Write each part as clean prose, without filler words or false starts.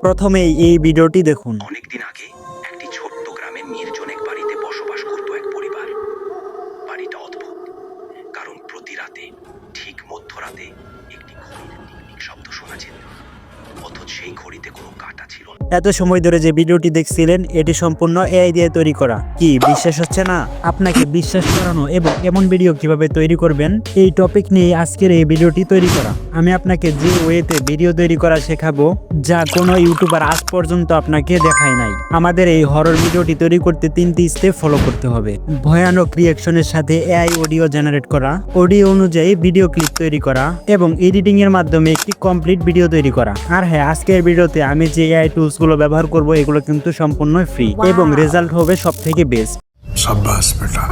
প্রথমেই এই ভিডিওটি দেখুন। অনেকদিন আগে একটি ছোট্ট গ্রামে নির্জন এক বাড়িতে বসবাস করত এক পরিবার। বাড়িটা অদ্ভুত, কারণ প্রতি রাতে ঠিক মধ্যরাতে একটি ঘড়ির টিকটিক শব্দ শোনা যেত, অথচ সেই ঘড়িতে কোনো কাঁটা ছিল না। এত সময় ধরে যে ভিডিওটি দেখছিলেন এটি সম্পূর্ণ এআই দিয়ে তৈরি করা। কি বিশ্বাস হচ্ছে না? আপনাকে বিশ্বাস করানো এবং এমন ভিডিও কিভাবে তৈরি করবেন এই টপিক নিয়ে আজকের এই ভিডিওটি তৈরি করা। আমি আপনাকে যে ওয়েতে ভিডিও তৈরি করা শেখাবো যা কোনো ইউটিউবার আজ পর্যন্ত আপনাকে দেখায় নাই। আমাদের এই হরর ভিডিওটি তৈরি করতে 3টি স্টেপ ফলো করতে হবে। ভয়ানক রিঅ্যাকশনের সাথে এআই অডিও জেনারেট করা, অডিও অনুযায়ী ভিডিও ক্লিপ তৈরি করা এবং এডিটিং এর মাধ্যমে একটি কমপ্লিট ভিডিও তৈরি করা। আর হ্যাঁ, আজকের ভিডিওতে আমি যে এআই টুলস গুলো ব্যবহার করব এগুলো কিন্তু সম্পূর্ণ ফ্রি এবং রেজাল্ট হবে সবথেকে বেস্ট। शाबाश बेटा,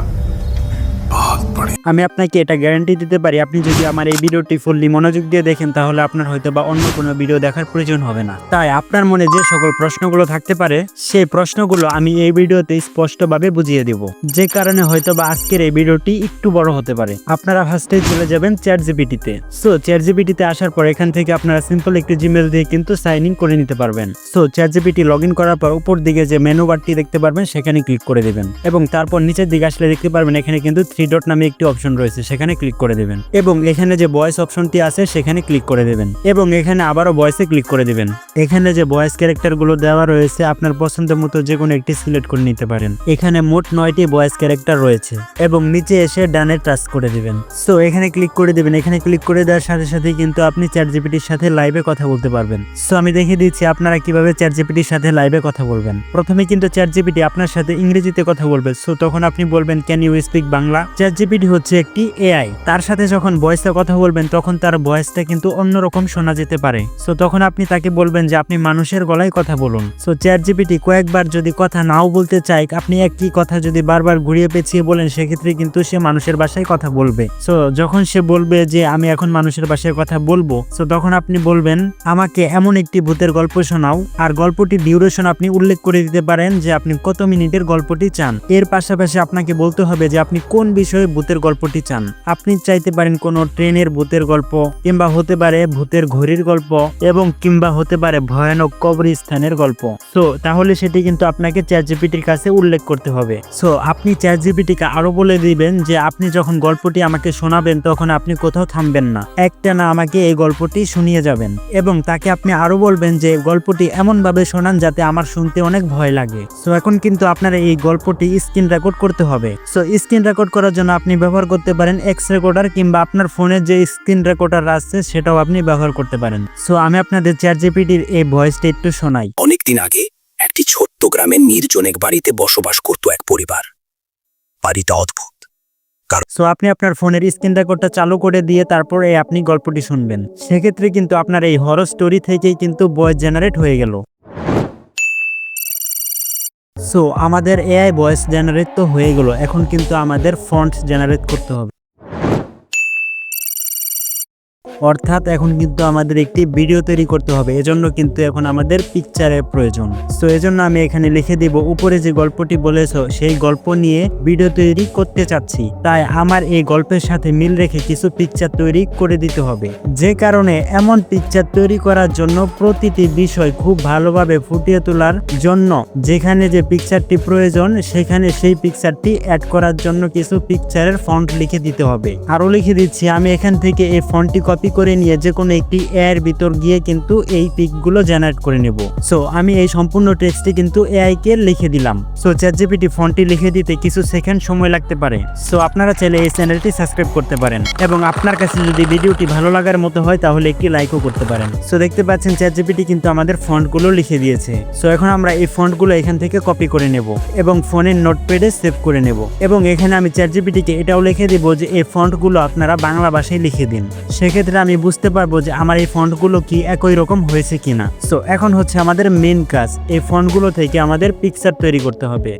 बहुत बढ़िया। আমি আপনাকে এটা গ্যারান্টি দিতে পারি, আপনি যদি আমার এই ভিডিওটি ফুললি মনোযোগ দিয়ে দেখেন তাহলে আপনার হয়তো বা অন্য কোনো ভিডিও দেখার প্রয়োজন হবে না। তাই আপনার মনে যে সকল প্রশ্নগুলো থাকতে পারে সেই প্রশ্নগুলো আমি এই ভিডিওতে স্পষ্টভাবে বুঝিয়ে দেব, যে কারণে হয়তো বা আজকের এই ভিডিওটি একটু বড় হতে পারে। আপনারা ফার্স্টে চলে যাবেন চ্যাটজিপিটিতে। সো চ্যাটজিপিটিতে আসার পর এখান থেকে আপনারা সিম্পল একটি জিমেল দিয়ে কিন্তু সাইন ইন করে নিতে পারবেন। সো চ্যাটজিপিটি লগ ইন করার পর উপর দিকে যে মেনু বারটি দেখতে পারবেন সেখানে ক্লিক করে দেবেন এবং তারপর নিচের দিকে আসলে দেখতে পারবেন এখানে কিন্তু 3 ডট নামে একটি অপশন রয়েছে, সেখানে ক্লিক করে দেবেন এবং এখানে যে ভয়েস অপশনটি আছে সেখানে ক্লিক করে দেবেন এবং এখানে আবারও ভয়েসে ক্লিক করে দেবেন। এখানে যে ভয়েস ক্যারেক্টার গুলো দেওয়া রয়েছে আপনার পছন্দের মতো যে কোনো একটি সিলেক্ট করে নিতে পারেন। এখানে মোট 9টি ভয়েস ক্যারেক্টার রয়েছে এবং নিচে এসে ডানে টাচ করে দিবেন। সো এখানে ক্লিক করে দিবেন। এখানে ক্লিক করে দেওয়ার সাথে সাথে কিন্তু আপনি চ্যাটজিপিটির সাথে লাইভে কথা বলতে পারবেন। সো আমি দেখিয়ে দিচ্ছি আপনারা কিভাবে চ্যাটজিপিটির সাথে লাইভে কথা বলবেন। প্রথমে কিন্তু চ্যাটজিপিটি আপনার সাথে ইংরেজিতে কথা বলবে। সো তখন আপনি বলবেন can you speak Bangla. ChatGPT হচ্ছে একটি এআই, তার সাথে যখন ভয়েসে কথা বলবেন তখন তার ভয়েসটা কিন্তু অন্যরকম শোনা যেতে পারে। সো তখন আপনি তাকে বলবেন যে আপনি মানুষের গলায় কথা বলুন। সো চ্যাটজিপিটি কয়েকবার যদি কথা নাও বলতে চায়, আপনি একই কথা যদি বারবার ঘুরিয়ে পেঁচিয়ে বলেন সেক্ষেত্রে কিন্তু সে মানুষের ভাষায় কথা বলবে। সো যখন সে বলবে যে আমি এখন মানুষের ভাষায় কথা বলবো, সো তখন আপনি বলবেন আমাকে এমন একটি ভূতের গল্প শোনাও, আর গল্পটির ডিউরেশন আপনি উল্লেখ করে দিতে পারেন যে আপনি কত মিনিটের গল্পটি চান। এর পাশাপাশি আপনাকে বলতে হবে যে আপনি কোন বিষয়ে ভূতের গল্পটি চান। আপনি চাইতে পারেন কোনো ট্রেনের ভূতের গল্প, কিংবা হতে পারে ভূতের ঘড়ির গল্প, এবং কিংবা হতে পারে ভয়ানক কবরস্থানের গল্প। সো তাহলে সেটি কিন্তু আপনাকে চ্যাটজিপিটির কাছে উল্লেখ করতে হবে। সো আপনি চ্যাটজিপিটিকে আরো বলে দিবেন যে আপনি যখন গল্পটি আমাকে শোনাবেন তখন আপনি কোথাও থামবেন না, একটানা আমাকে এই গল্পটি শুনিয়ে যাবেন এবং তাকে আপনি আরো বলবেন যে গল্পটি এমন ভাবে শোনান যাতে আমার শুনতে অনেক ভয় লাগে। সো এখন কিন্তু আপনারা এই গল্পটি স্ক্রিন রেকর্ড করতে হবে। সো স্ক্রিন রেকর্ড করার জন্য আপনি ব্যবহার করতে পারেন এক্স রেকর্ডার, কিংবা আপনার ফোনের যে স্ক্রিন রেকর্ডার আছে সেটাও আপনি ব্যবহার করতে পারেন। সো আমি আপনাদের চ্যাটজিপিটির এই ভয়েসটা একটু শোনাই। অনেকদিন আগে একটি ছোট্ট গ্রামে নির্জন এক বাড়িতে বসবাস করত এক পরিবার। বাড়িটা অদ্ভুত। সো আপনি আপনার ফোনের স্ক্রিন রেকর্ডটা চালু করে দিয়ে তারপরে আপনি গল্পটি শুনবেন। সেক্ষেত্রে কিন্তু আপনার এই হরর স্টোরি থেকেই কিন্তু ভয়েস জেনারেট হয়ে গেল। সো আমাদের এআই ভয়েস জেনারেট তো হয়ে গেল, এখন কিন্তু আমাদের ফন্ট জেনারেট করতে হবে। অর্থাৎ এখন কিন্তু আমাদের একটি ভিডিও তৈরি করতে হবে, এজন্য কিন্তু এখন আমাদের পিকচারের প্রয়োজন। সো এজন্য আমি এখানে লিখে দিব উপরে যে গল্পটি বলেছো সেই গল্প নিয়ে ভিডিও তৈরি করতে চাচ্ছি, তাই আমার এই গল্পের সাথে মিল রেখে কিছু পিকচার তৈরি করে দিতে হবে। যে কারণে এমন পিকচার তৈরি করার জন্য প্রতিটি বিষয় খুব ভালোভাবে ফুটিয়ে তোলার জন্য যেখানে যে পিকচারটি প্রয়োজন সেখানে সেই পিকচারটি অ্যাড করার জন্য কিছু পিকচারের ফন্ট লিখে দিতে হবে। আরো লিখে দিচ্ছি, আমি এখান থেকে এই ফন্টটি কপি করে নিয়ে যে কোনো একটি এআই ভিতর গিয়ে কিন্তু এই পিকগুলো জেনারেট করে নেব। সো আমি এই সম্পূর্ণ টেক্সটটি কিন্তু এআই কে লিখে দিলাম। সো চ্যাটজিপিটি ফন্টটি লিখে দিতে কিছু সেকেন্ড সময় লাগতে পারে। সো আপনারা চাইলে এই চ্যানেলটি সাবস্ক্রাইব করতে পারেন এবং আপনার কাছে যদি ভিডিওটি ভালো লাগার মতো হয় তাহলে একটি লাইকও করতে পারেন। সো দেখতে পাচ্ছেন চ্যাটজিপিটি কিন্তু আমাদের ফন্টগুলো লিখে দিয়েছে। সো এখন আমরা এই ফন্টগুলো এখান থেকে কপি করে নেব এবং ফোনের নোটপ্যাডে সেভ করে নেব এবং এখানে আমি চ্যাটজিপিটিকে এটাও লিখে দেব যে এই ফন্টগুলো আপনারা বাংলা ভাষায় লিখে দিন। সেক্ষেত্রে আমি বুঝতে পারবো যে আমার এই ফন্টগুলো কি একই রকম হয়েছে কিনা। সো এখন হচ্ছে আমাদের মেন কাজ, এই ফন্টগুলো থেকে আমাদের পিকচার তৈরি করতে হবে।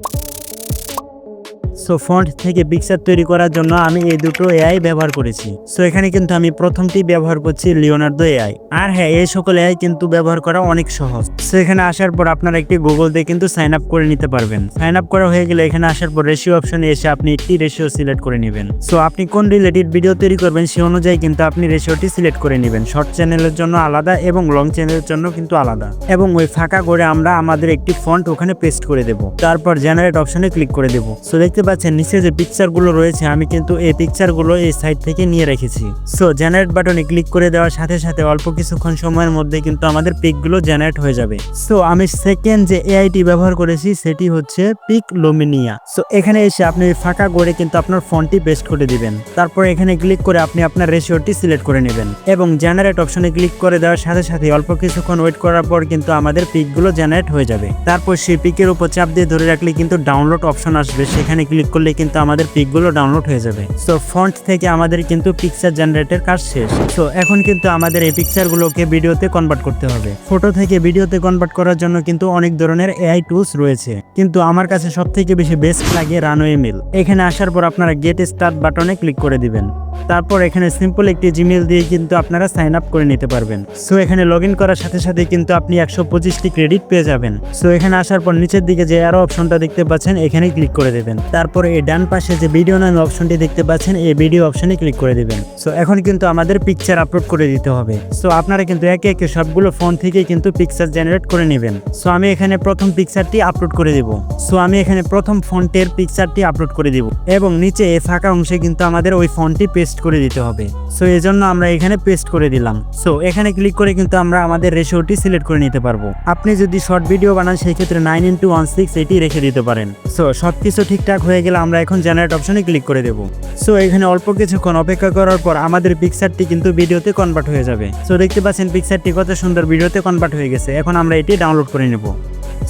সো ফন্ট থেকে পিকচার তৈরি করার জন্য আমি এই দুটো এআই ব্যবহার করেছি। সো এখানে কিন্তু আমি প্রথমটি ব্যবহার করছি লিওনার্দো এআই। আর হ্যাঁ, এই সকল এআই কিন্তু ব্যবহার করা অনেক সহজ। সো এখানে আসার পর আপনারা একটি গুগল দিয়ে কিন্তু সাইন আপ করে নিতে পারবেন। সাইন আপ করা হয়ে গেলে এখানে আসার পর রেশিও অপশনে এসে আপনি একটি রেশিও সিলেক্ট করে নেবেন। সো আপনি কোন রিলেটেড ভিডিও তৈরি করবেন সে অনুযায়ী কিন্তু আপনি রেশিওটি সিলেক্ট করে নেবেন। শর্ট চ্যানেলের জন্য আলাদা এবং লং চ্যানেলের জন্য কিন্তু আলাদা। এবং ওই ফাঁকা করে আমরা আমাদের একটি ফন্ট ওখানে পেস্ট করে দেব। তারপর জেনারেট অপশনে ক্লিক করে দেব। সো দেখতে পাচ্ছেন নিচে যে পিকচারগুলো রয়েছে আমি কিন্তু এই পিকচারগুলো এই সাইট থেকে নিয়ে রেখেছি। সো জেনারেট বাটনে ক্লিক করে দেওয়ার সাথে সাথে অল্প কিছুক্ষণ সময়ের মধ্যে কিন্তু আমাদের পিকগুলো জেনারেট হয়ে যাবে। সো আমি সেকেন্ড যে এআইটি ব্যবহার করেছি সেটি হচ্ছে পিক লুমিনিয়া। সো এখানে এসে আপনি ফাঁকা করে কিন্তু আপনার ফন্টটি পেস্ট করে দিবেন। তারপর এখানে ক্লিক করে আপনি আপনার রেশিওটি সিলেক্ট করে নেবেন এবং জেনারেট অপশনে ক্লিক করে দেওয়ার সাথে সাথে অল্প কিছুক্ষণ ওয়েট করার পর কিন্তু আমাদের পিকগুলো জেনারেট হয়ে যাবে। তারপর সেই পিকের উপর চাপ দিয়ে ধরে রাখলে কিন্তু ডাউনলোড অপশন আসবে, সেখানে ক্লিক করলে কিন্তু আমাদের পিকগুলো ডাউনলোড হয়ে যাবে। সো ফন্ট থেকে আমাদের কিন্তু পিকচার জেনারেটের কাজ শেষ। সো এখন কিন্তু আমাদের এই পিকচারগুলোকে ভিডিওতে কনভার্ট করতে হবে। ফটো থেকে ভিডিওতে কনভার্ট করার জন্য কিন্তু অনেক ধরনের এআই টুলস রয়েছে, কিন্তু আমার কাছে সবথেকে বেশি বেস্ট লাগে রানওয়ে মেল। এখানে আসার পর আপনারা গেট স্টার্ট বাটনে ক্লিক করে দিবেন। তারপর এখানে সিম্পল একটি জিমেল দিয়ে কিন্তু আপনারা সাইন আপ করে নিতে পারবেন। সো এখানে লগ ইন করার সাথে সাথে কিন্তু আপনি 125টি ক্রেডিট পেয়ে যাবেন। সো এখানে আসার পর নিচের দিকে যে আরো অপশনটা দেখতে পাচ্ছেন এখানে ক্লিক করে দেবেন। তারপর এই ডান পাশে যে ভিডিও নামে অপশনটি দেখতে পাচ্ছেন এই ভিডিও অপশনে ক্লিক করে দিবেন। সো এখন কিন্তু আমাদের পিকচার আপলোড করে দিতে হবে। সো আপনারা কিন্তু একে একে সবগুলো ফোন থেকে কিন্তু পিকচার জেনারেট করে নেবেন। সো আমি এখানে প্রথম পিকচারটি আপলোড করে দিব। সো আমি এখানে প্রথম ফন্টের পিকচারটি আপলোড করে দিব এবং নিচে এই ফাঁকা অংশে কিন্তু আমাদের ওই ফন্টটি পেস্ট করে দিতে হবে। সো এই জন্য আমরা এখানে পেস্ট করে দিলাম। সো এখানে ক্লিক করে কিন্তু আমরা আমাদের রেশিওটি সিলেক্ট করে নিতে পারবো। আপনি যদি শর্ট ভিডিও বানান সেই ক্ষেত্রে 9:16 এটি রেখে দিতে পারেন। সো সবকিছু ঠিকঠাক হয়ে গেলে আমরা এখন জেনারেট অপশনে ক্লিক করে দেব। সো এখানে অল্প কিছুক্ষণ অপেক্ষা করার পর আমাদের পিকচারটি কিন্তু ভিডিওতে কনভার্ট হয়ে যাবে। সো দেখতে পাচ্ছেন পিকচারটি কত সুন্দর ভিডিওতে কনভার্ট হয়ে গেছে। এখন আমরা এটি ডাউনলোড করে নেব।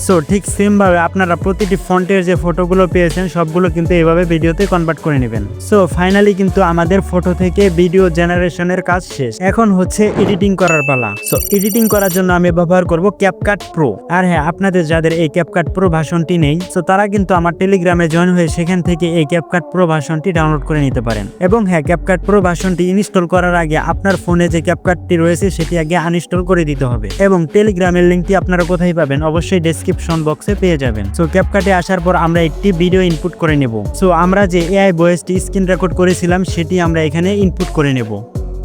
সো ঠিক সেমভাবে আপনারা প্রতিটি ফন্টের যে ফটোগুলো পেয়েছেন সবগুলো কিন্তু এইভাবে ভিডিওতে কনভার্ট করে নেবেন। সো ফাইনালি কিন্তু আমাদের ফটো থেকে ভিডিও জেনারেশনের কাজ শেষ। এখন হচ্ছে এডিটিং করার পালা। সো এডিটিং করার জন্য আমি ব্যবহার করব ক্যাপকাট প্রো। আর হ্যাঁ, আপনাদের যাদের এই ক্যাপকাট প্রো ভার্সনটি নেই সো তারা কিন্তু আমার টেলিগ্রামে জয়েন হয়ে সেখান থেকে এই ক্যাপকাট প্রো ভার্সনটি ডাউনলোড করে নিতে পারেন। এবং হ্যাঁ, ক্যাপকাট প্রো ভার্সনটি ইনস্টল করার আগে আপনার ফোনে যে ক্যাপকাটটি রয়েছে সেটি আগে আনইনস্টল করে দিতে হবে। এবং টেলিগ্রামের লিঙ্কটি আপনারা কোথায় পাবেন অবশ্যই ডেসক্রিপশন বক্সে পেয়ে যাবেন। সো ক্যাপকাটে আসার পর আমরা একটি ভিডিও ইনপুট করে নেব। সো আমরা যে এআই ভয়েসটি স্ক্রিন রেকর্ড করেছিলাম সেটি আমরা এখানে ইনপুট করে নেব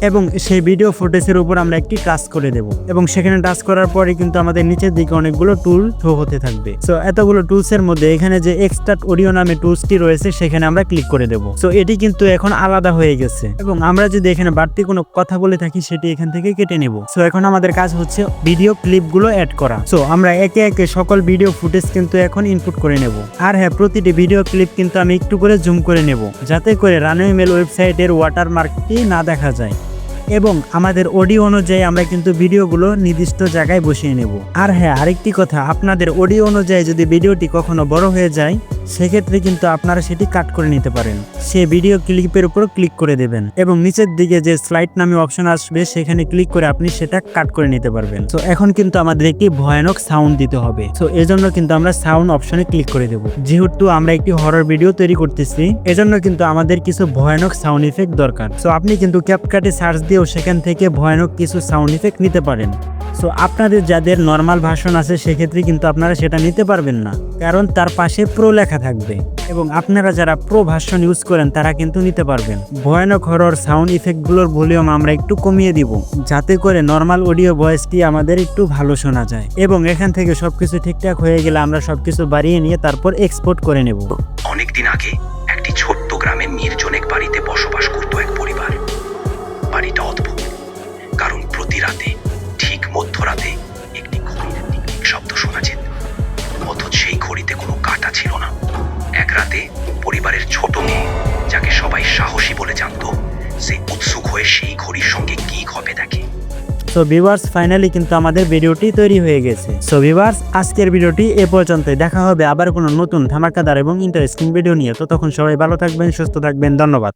এবং সেই ভিডিও ফুটেজের উপর আমরা একটি টাচ করে দেব এবং সেখানে টাচ করার পরে কিন্তু আমাদের নিচের দিকে অনেকগুলো টুল শো হতে থাকবে। সো এতগুলো টুলসের মধ্যে এখানে যে এক্সট্রাক্ট অডিও নামে টুলসটি রয়েছে সেখানে আমরা ক্লিক করে দেব। সো এটি কিন্তু এখন আলাদা হয়ে গেছে এবং আমরা যদি এখানে বাড়তি কোনো কথা বলে থাকি সেটি এখান থেকে কেটে নেব। সো এখন আমাদের কাজ হচ্ছে ভিডিও ক্লিপগুলো অ্যাড করা। সো আমরা একে একে সকল ভিডিও ফুটেজ কিন্তু এখন ইনপুট করে নেব। আর হ্যাঁ, প্রতিটি ভিডিও ক্লিপ কিন্তু আমি একটু করে জুম করে নেব যাতে করে রানওয়ে মেল ওয়েবসাইটের ওয়াটারমার্কটি না দেখা যায়। এবং আমাদের অডিও অনুযায়ী আমরা কিন্তু ভিডিওগুলো নির্দিষ্ট জায়গায় বসিয়ে নেব। আর হ্যাঁ, আরেকটি কথা, আপনাদের অডিও অনুযায়ী যদি ভিডিওটি কখনো বড় হয়ে যায় সেক্ষেত্রে কিন্তু আপনারা সেটি কাট করে নিতে পারেন। সে ভিডিও ক্লিপের উপর ক্লিক করে দেবেন এবং নিচের দিকে যে স্লাইড নামে অপশন আসবে সেখানে ক্লিক করে আপনি সেটা কাট করে নিতে পারবেন। তো এখন কিন্তু আমাদের একটি ভয়ানক সাউন্ড দিতে হবে। তো এজন্য কিন্তু আমরা সাউন্ড অপশনে ক্লিক করে দেব। যেহেতু আমরা একটি হরর ভিডিও তৈরি করতেছি এজন্য কিন্তু আমাদের কিছু ভয়ানক সাউন্ড ইফেক্ট দরকার। তো আপনি কিন্তু ক্যাপকাটে সার্চ দিয়েও সেখান থেকে ভয়ানক কিছু সাউন্ড ইফেক্ট নিতে পারেন। সো আপনাদের যাদের নর্মাল ভার্সন আছে সেক্ষেত্রে কিন্তু আপনারা সেটা নিতে পারবেন না, কারণ তার পাশে প্রো লেখা থাকবে। এবং আপনারা যারা প্রো ভার্সন ইউজ করেন তারা কিন্তু নিতে পারবেন। ভয়ানক হরর সাউন্ড ইফেক্টগুলোর ভলিউম আমরা একটু কমিয়ে দিব যাতে করে নর্মাল অডিও ভয়েসটি আমাদের একটু ভালো শোনা যায়। এবং এখান থেকে সবকিছু ঠিকঠাক হয়ে গেলে আমরা সবকিছু বাড়িয়ে নিয়ে তারপর এক্সপোর্ট করে নেব। অনেকদিন আগে একটি ছোট্ট গ্রামে নির্জন এক বাড়িতে বসবাস করত এক পরিবার। বাড়িটা অদ্ভুত, কারণ প্রতি রাতে ঠিক মধ্যরাতে একটি ঘড়ির টিকটিক শব্দ শোনা যেত, অথচ সেই ঘড়িতে কোনো কাঁটা ছিল না। এক রাতে পরিবারের ছোট মেয়ে, যাকে সবাই সাহসী বলে জানত, সে উৎসুক হয়ে সেই ঘড়ির সঙ্গে কি ঘটে দেখে। সো ভিউয়ার্স, ফাইনালি কিন্তু আমাদের ভিডিওটি তৈরি হয়ে গেছে। সো ভিউয়ার্স, আজকের ভিডিওটি এ পর্যন্তই। দেখা হবে আবার কোনো নতুন ধামাকাদার এবং ইন্টারেস্টিং ভিডিও নিয়ে। তো তখন সবাই ভালো থাকবেন, সুস্থ থাকবেন। ধন্যবাদ।